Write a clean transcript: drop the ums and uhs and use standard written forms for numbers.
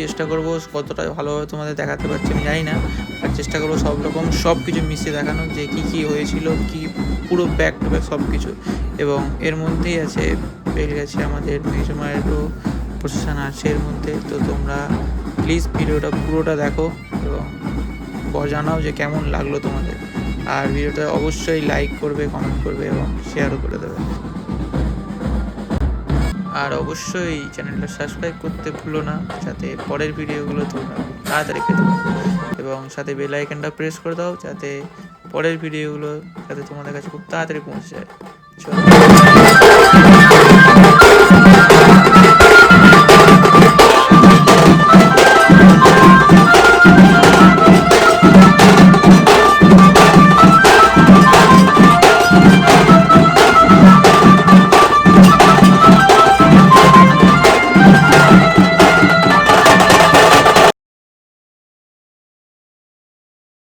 চেষ্টা করব কতটা ভালোভাবে তোমাদের দেখাতে পারছি আমি জানি না, আর চেষ্টা করবো সব কিছু মিশিয়ে দেখানো যে কী হয়েছিল, কি পুরো ব্যাক টু ব্যাক সব কিছু। এবং এর মধ্যেই আছে বেলগাছি আমাদের মেঘমায়েরও প্রসেশন আছে এর মধ্যে। তো তোমরা প্লিজ ভিডিওটা পুরোটা দেখো এবং জানাও যে কেমন লাগলো তোমাদের। আর ভিডিওটা অবশ্যই লাইক করবে, কমেন্ট করবে এবং শেয়ারও করে দেবে। আর অবশ্যই চ্যানেলটা সাবস্ক্রাইব করতে ভুলো না, যাতে পরের ভিডিওগুলো তোমরা তাড়াতাড়ি পেতে পারো। এবং সাথে বেল আইকনটা প্রেস করে দাও, যাতে পরের ভিডিওগুলো যাতে তোমাদের কাছে খুব তাড়াতাড়ি পৌঁছে যায়। চলো।